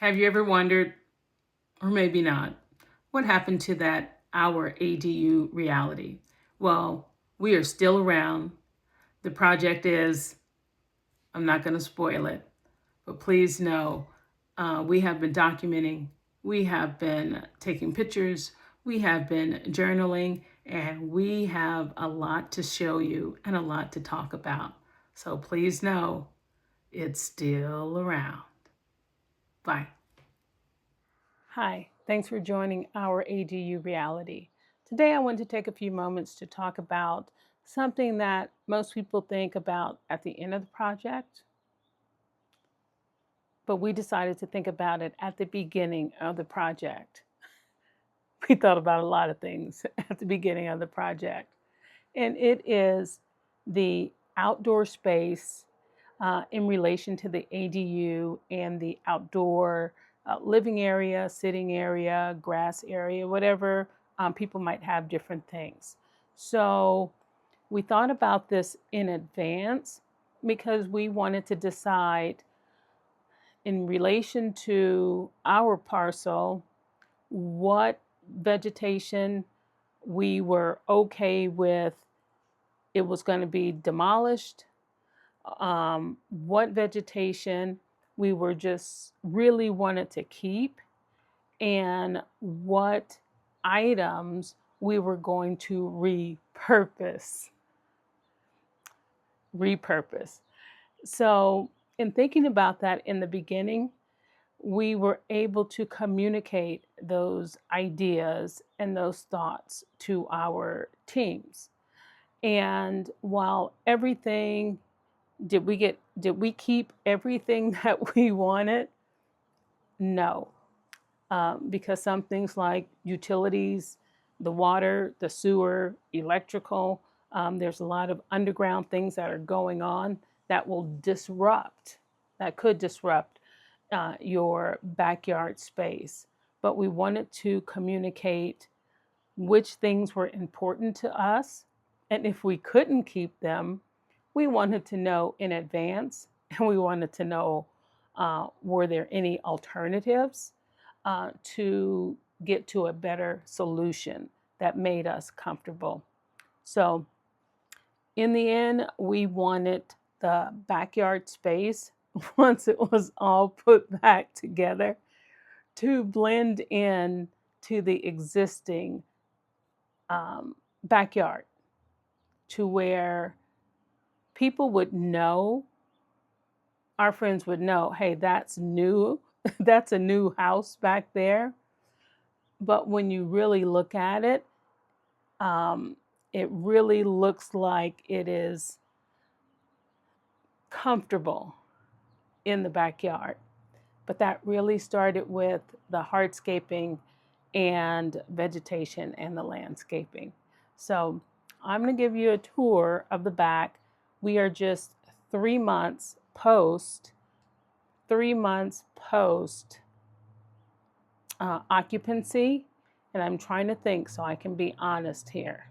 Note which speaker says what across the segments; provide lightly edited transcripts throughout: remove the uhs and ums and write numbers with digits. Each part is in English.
Speaker 1: Have you ever wondered, or maybe not, what happened to that our ADU reality? Well, we are still around. The project is, I'm not going to spoil it, but please know we have been documenting, we have been taking pictures, we have been journaling, and we have a lot to show you and a lot to talk about. So please know it's still around. Bye. Hi, thanks for joining our ADU reality. Today I want to take a few moments to talk about something that most people think about at the end of the project, but we decided to think about it at the beginning of the project. We thought about a lot of things at the beginning of the project, and it is the outdoor space in relation to the ADU and the outdoor living area, sitting area, grass area, whatever. People might have different things. So we thought about this in advance because we wanted to decide in relation to our parcel what vegetation we were okay with. It was going to be demolished, what vegetation we were just really wanted to keep, and what items we were going to repurpose. So in thinking about that in the beginning, we were able to communicate those ideas and those thoughts to our teams. And while everything did we keep everything that we wanted? No, because some things like utilities, the water, the sewer, electrical, there's a lot of underground things that are going on that will that could disrupt your backyard space. But we wanted to communicate which things were important to us. And if we couldn't keep them, we wanted to know in advance, and we wanted to know were there any alternatives to get to a better solution that made us comfortable. So, in the end, we wanted the backyard space, once it was all put back together, to blend in to the existing backyard, to where people would know, our friends would know, hey, that's new. That's a new house back there. But when you really look at it, it really looks like it is comfortable in the backyard. But that really started with the hardscaping and vegetation and the landscaping. So I'm going to give you a tour of the back. We are just 3 months post, 3 months post occupancy, and I'm trying to think so I can be honest here.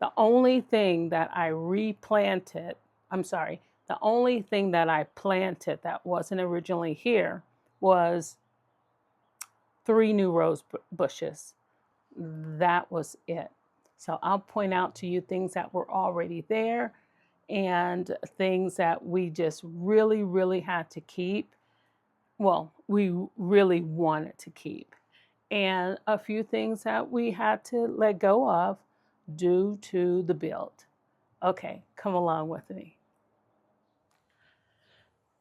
Speaker 1: The only thing that I replanted, I'm sorry, the only thing that I planted that wasn't originally here was 3 new rose bushes. That was it. So I'll point out to you things that were already there and things that we just really, really had to keep. Well, we really wanted to keep. And a few things that we had to let go of due to the build. Okay, come along with me.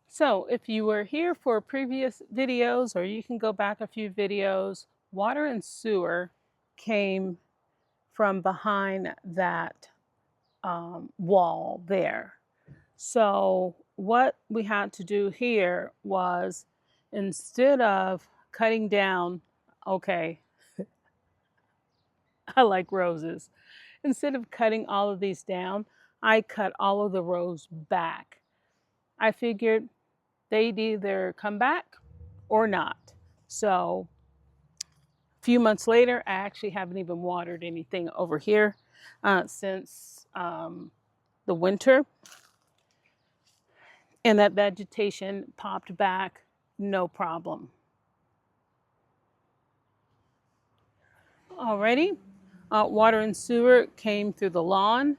Speaker 1: So if you were here for previous videos, or you can go back a few videos, water and sewer came from behind that wall there. So what we had to do here was, instead of cutting down, okay, I like roses. Instead of cutting all of these down, I cut all of the rows back. I figured they'd either come back or not. So a few months later, I actually haven't even watered anything over here since the winter. And that vegetation popped back, no problem. Alrighty. Water and sewer came through the lawn,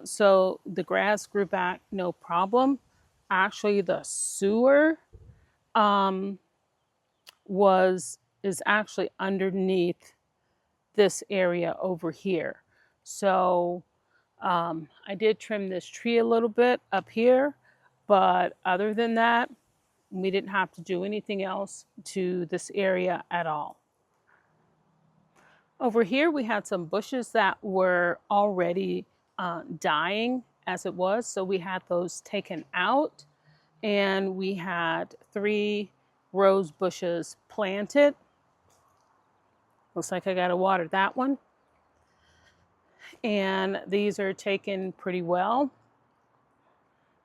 Speaker 1: so the grass grew back no problem. Actually, the sewer um, was is actually underneath this area over here. So I did trim this tree a little bit up here, but other than that, we didn't have to do anything else to this area at all. Over here, we had some bushes that were already dying as it was, so we had those taken out, and we had 3 rose bushes planted. Looks like I got to water that one. And these are taken pretty well.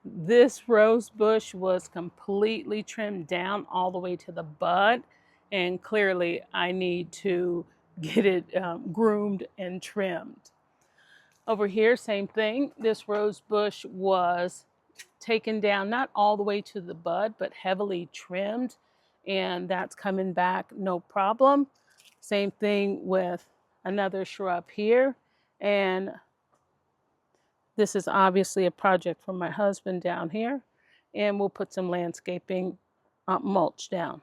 Speaker 1: This rose bush was completely trimmed down all the way to the bud, and clearly I need to get it groomed and trimmed. Over here, same thing. This rose bush was taken down, not all the way to the bud, but heavily trimmed, and that's coming back no problem. Same thing with another shrub here, and this is obviously a project for my husband down here, and we'll put some landscaping mulch down.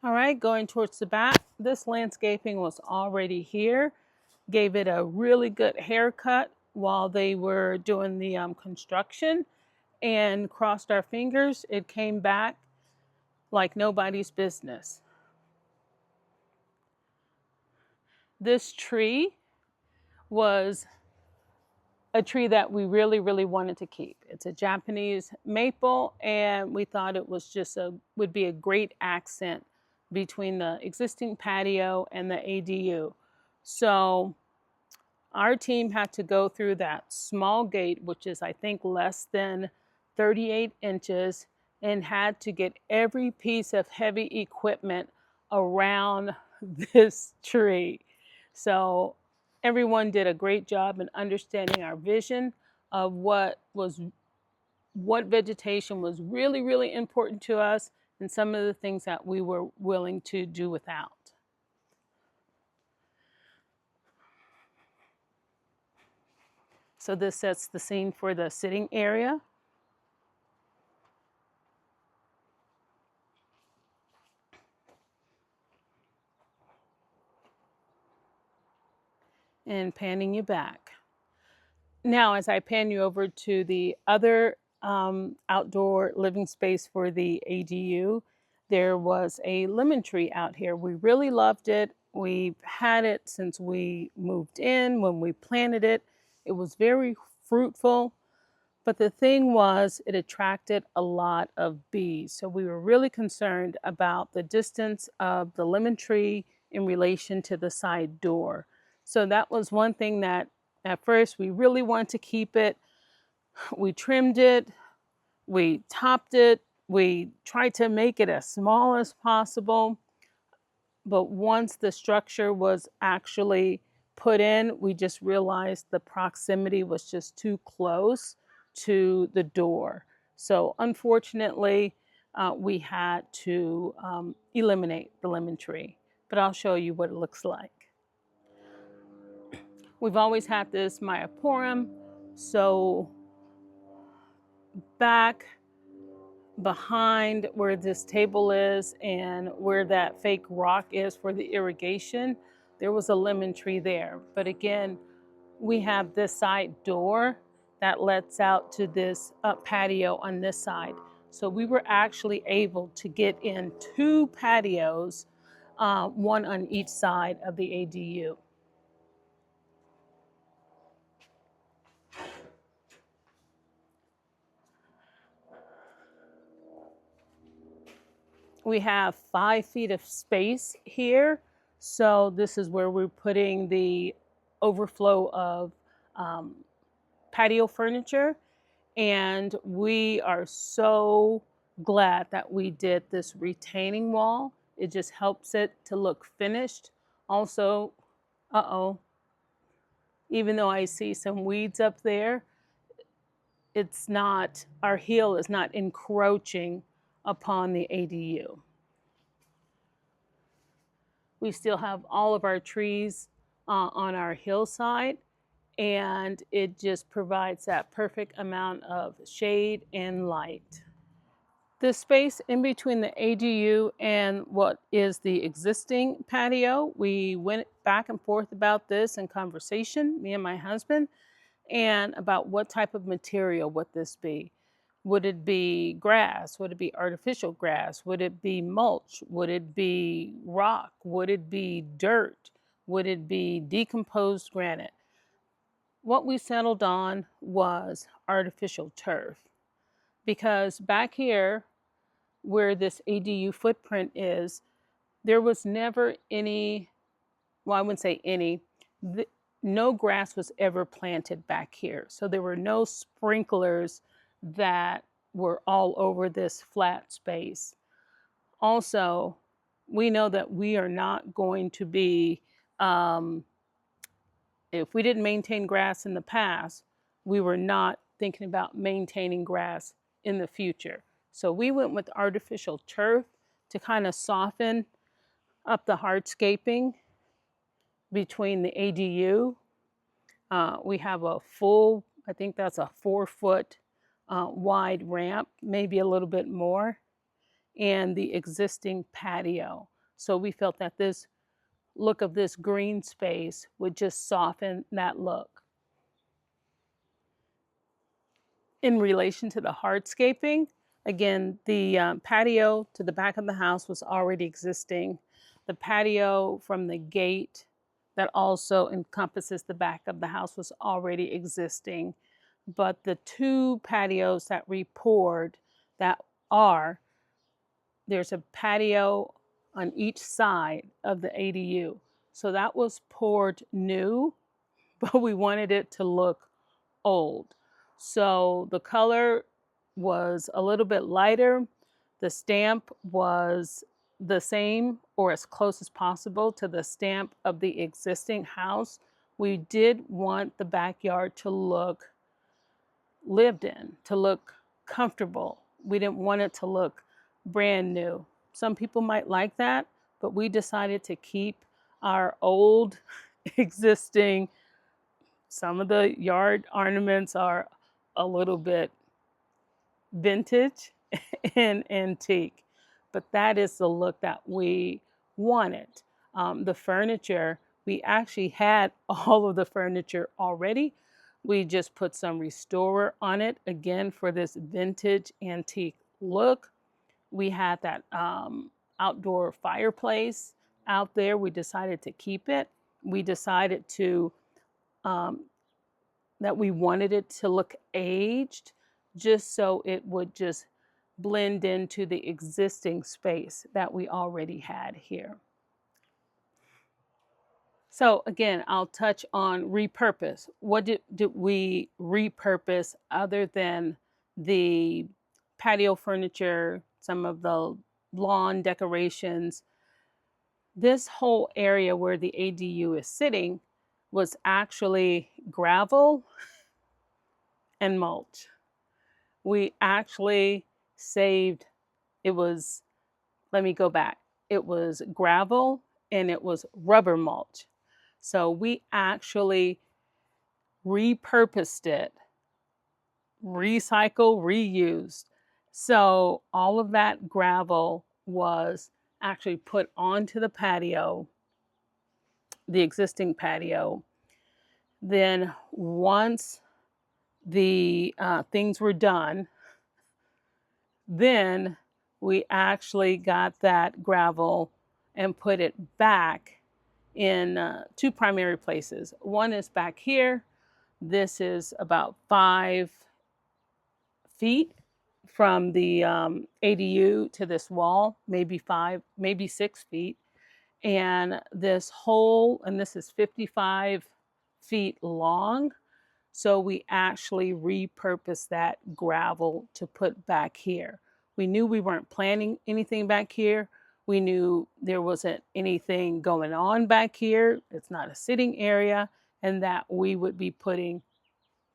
Speaker 1: All right, going towards the back, this landscaping was already here. Gave it a really good haircut while they were doing the construction, and crossed our fingers, it came back like nobody's business. This tree was a tree that we really, really wanted to keep. It's a Japanese maple, and we thought it was would be a great accent between the existing patio and the ADU. So our team had to go through that small gate, which is, I think, less than 38 inches, and had to get every piece of heavy equipment around this tree. So everyone did a great job in understanding our vision of what vegetation was really, really important to us, and some of the things that we were willing to do without. So this sets the scene for the sitting area. And panning you back. Now, as I pan you over to the other outdoor living space for the ADU, there was a lemon tree out here. We really loved it. We've had it since we moved in. When we planted it, it was very fruitful. But the thing was, it attracted a lot of bees. So we were really concerned about the distance of the lemon tree in relation to the side door. So that was one thing that at first we really wanted to keep it. We trimmed it, we topped it, we tried to make it as small as possible. But once the structure was actually put in, we just realized the proximity was just too close to the door. So unfortunately, we had to eliminate the lemon tree. But I'll show you what it looks like. We've always had this myoporum, so back behind where this table is and where that fake rock is for the irrigation, there was a lemon tree there. But again, we have this side door that lets out to this patio on this side. So we were actually able to get in 2 patios, one on each side of the ADU. We have 5 feet of space here. So this is where we're putting the overflow of patio furniture. And we are so glad that we did this retaining wall. It just helps it to look finished. Also, even though I see some weeds up there, it's not, our heel is not encroaching upon the ADU. We still have all of our trees on our hillside, and it just provides that perfect amount of shade and light. The space in between the ADU and what is the existing patio, we went back and forth about this in conversation, me and my husband, and about what type of material would this be. Would it be grass? Would it be artificial grass? Would it be mulch? Would it be rock? Would it be dirt? Would it be decomposed granite? What we settled on was artificial turf, because back here where this ADU footprint is, there was never any, well, I wouldn't say any, no grass was ever planted back here. So there were no sprinklers that were all over this flat space. Also, we know that we are not going to be, if we didn't maintain grass in the past, we were not thinking about maintaining grass in the future. So we went with artificial turf to kind of soften up the hardscaping between the ADU. We have a full, I think that's a 4-foot wide ramp, maybe a little bit more, and the existing patio. So we felt that this look of this green space would just soften that look. In relation to the hardscaping, again, the patio to the back of the house was already existing. The patio from the gate that also encompasses the back of the house was already existing. But the 2 patios that we poured that are, there's a patio on each side of the ADU. So that was poured new, but we wanted it to look old. So the color was a little bit lighter. The stamp was the same or as close as possible to the stamp of the existing house. We did want the backyard to look lived in, to look comfortable. We didn't want it to look brand new. Some people might like that, but we decided to keep our old existing. Some of the yard ornaments are a little bit vintage and antique, but that is the look that we wanted. The furniture, we actually had all of the furniture already. We just put some restorer on it, again, for this vintage antique look. We had that outdoor fireplace out there. We decided to keep it. We decided to that we wanted it to look aged, just so it would just blend into the existing space that we already had here. So again, I'll touch on repurpose. What did we repurpose other than the patio furniture, some of the lawn decorations? This whole area where the ADU is sitting was actually gravel and mulch. We actually saved, it was, let me go back. It was gravel and it was rubber mulch. So we actually repurposed it, recycle, reused. So all of that gravel was actually put onto the patio, the existing patio. Then once the things were done, then we actually got that gravel and put it back in 2 primary places. One is back here. This is about 5 feet from the ADU to this wall, maybe 5, maybe 6 feet. And this hole, and this is 55 feet long. So we actually repurposed that gravel to put back here. We knew we weren't planning anything back here. We knew there wasn't anything going on back here. It's not a sitting area, and that we would be putting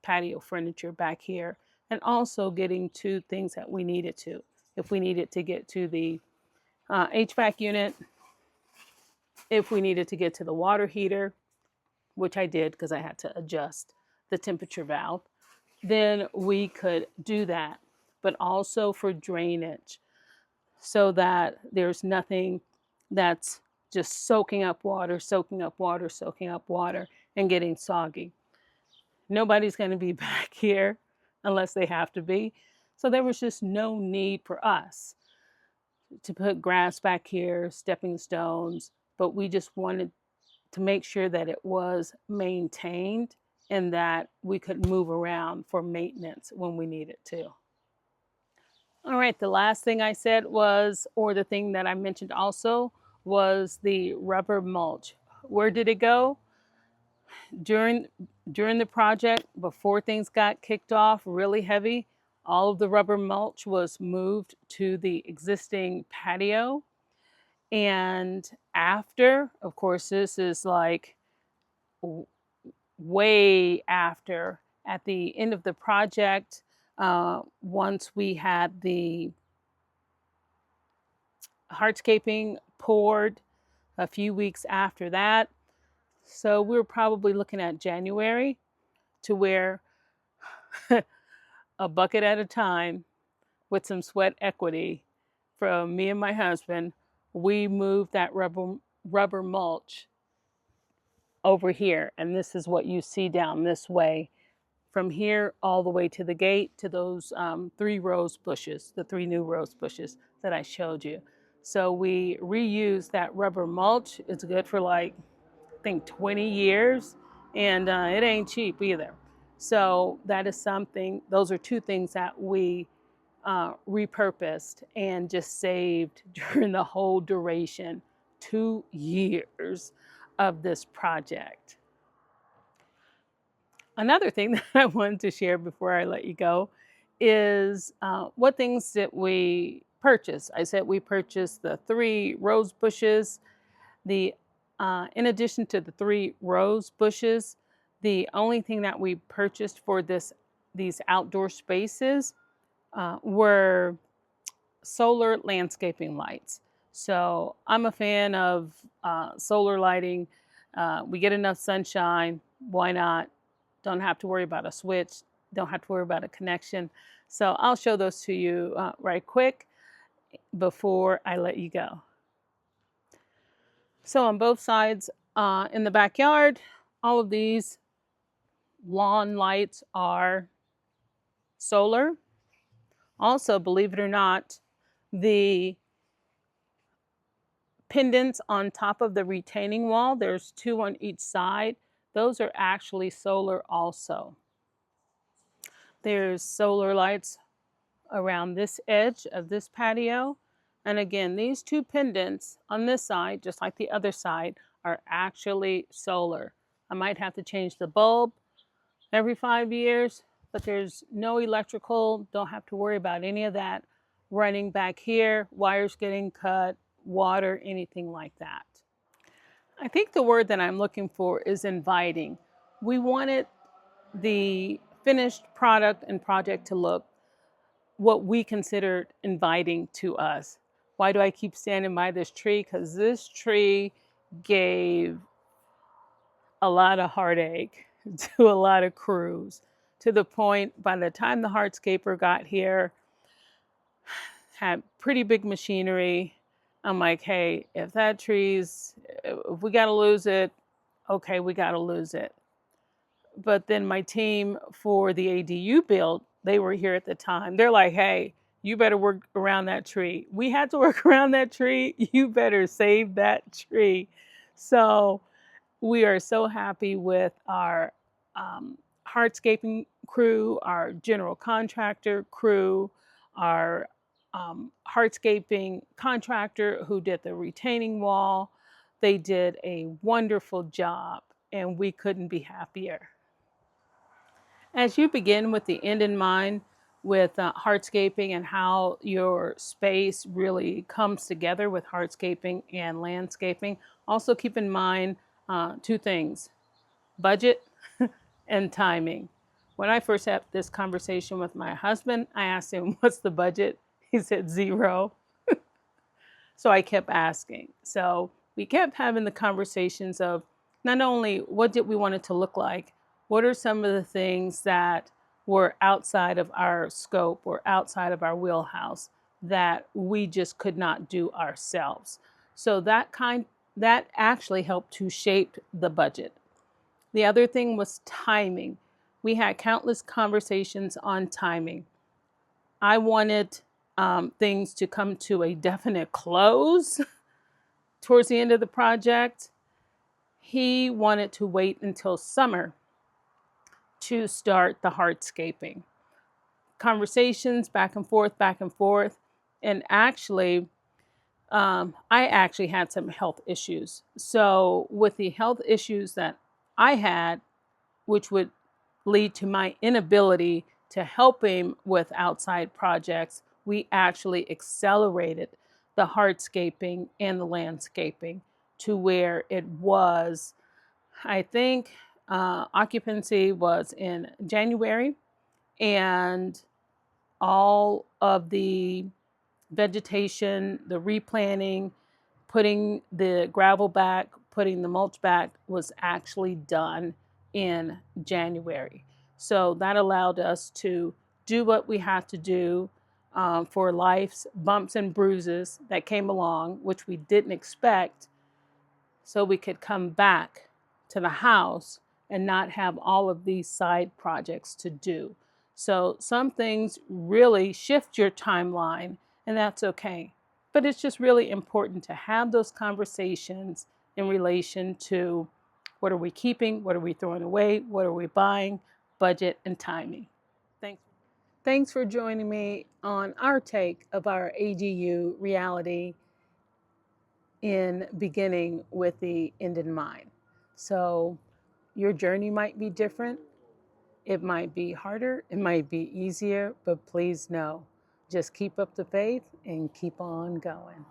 Speaker 1: patio furniture back here and also getting to things that we needed to. If we needed to get to the HVAC unit, If we needed to get to the water heater, which I did because I had to adjust the temperature valve, then we could do that. But also for drainage, so that there's nothing that's just soaking up water, soaking up water, soaking up water, and getting soggy. Nobody's going to be back here unless they have to be. So there was just no need for us to put grass back here, stepping stones, but we just wanted to make sure that it was maintained and that we could move around for maintenance when we needed to. All right, the last thing I said was, or the thing that I mentioned also, was the rubber mulch. Where did it go? During during the project, before things got kicked off really heavy, all of the rubber mulch was moved to the existing patio. And after, of course, this is like way after, at the end of the project, once we had the hardscaping poured a few weeks after that. So we were probably looking at January, to where a bucket at a time, with some sweat equity from me and my husband, we moved that rubber mulch over here. And this is what you see down this way, from here all the way to the gate, to those 3 rose bushes, the 3 new rose bushes that I showed you. So we reuse that rubber mulch. It's good for like, I think, 20 years, and it ain't cheap either. So that is something, those are 2 things that we repurposed and just saved during the whole duration, 2 years of this project. Another thing that I wanted to share before I let you go is what things did we purchase? I said we purchased the 3 rose bushes. The In addition to the 3 rose bushes, the only thing that we purchased for these outdoor spaces were solar landscaping lights. So I'm a fan of solar lighting. We get enough sunshine. Why not? Don't have to worry about a switch. Don't have to worry about a connection. So I'll show those to you right quick before I let you go. So on both sides in the backyard, all of these lawn lights are solar. Also, believe it or not, the pendants on top of the retaining wall, there's 2 on each side. Those are actually solar also. There's solar lights around this edge of this patio. And again, these 2 pendants on this side, just like the other side, are actually solar. I might have to change the bulb every 5 years, but there's no electrical, don't have to worry about any of that running back here, wires getting cut, water, anything like that. I think the word that I'm looking for is inviting. We wanted the finished product and project to look what we considered inviting to us. Why do I keep standing by this tree? Because this tree gave a lot of heartache to a lot of crews, to the point by the time the hardscaper got here, had pretty big machinery. I'm like, hey, if we got to lose it, okay, we got to lose it. But then my team for the ADU build, they were here at the time. They're like, hey, you better work around that tree. We had to work around that tree. You better save that tree. So we are so happy with our hardscaping crew, our general contractor crew, our hardscaping contractor who did the retaining wall. They did a wonderful job, and we couldn't be happier. As you begin with the end in mind, with hardscaping and how your space really comes together with hardscaping and landscaping, also keep in mind 2 things: budget and timing. When I first had this conversation with my husband, I asked him, what's the budget? He said 0. So I kept asking. So we kept having the conversations of not only what did we want it to look like, what are some of the things that were outside of our scope or outside of our wheelhouse that we just could not do ourselves. So that actually helped to shape the budget. The other thing was timing. We had countless conversations on timing. I wanted things to come to a definite close towards the end of the project. He wanted to wait until summer to start the hardscaping. Conversations back and forth, back and forth. And actually, I actually had some health issues. So, with the health issues that I had, which would lead to my inability to help him with outside projects, we actually accelerated the hardscaping and the landscaping to where it was, I think, occupancy was in January, and all of the vegetation, the replanting, putting the gravel back, putting the mulch back was actually done in January. So that allowed us to do what we had to do for life's bumps and bruises that came along, which we didn't expect, so we could come back to the house and not have all of these side projects to do. So some things really shift your timeline, and that's okay. But it's just really important to have those conversations in relation to what are we keeping, what are we throwing away, what are we buying, budget, and timing. Thanks. Thanks for joining me on our take of our ADU reality in beginning with the end in mind. So your journey might be different. It might be harder, it might be easier, but please know, just keep up the faith and keep on going.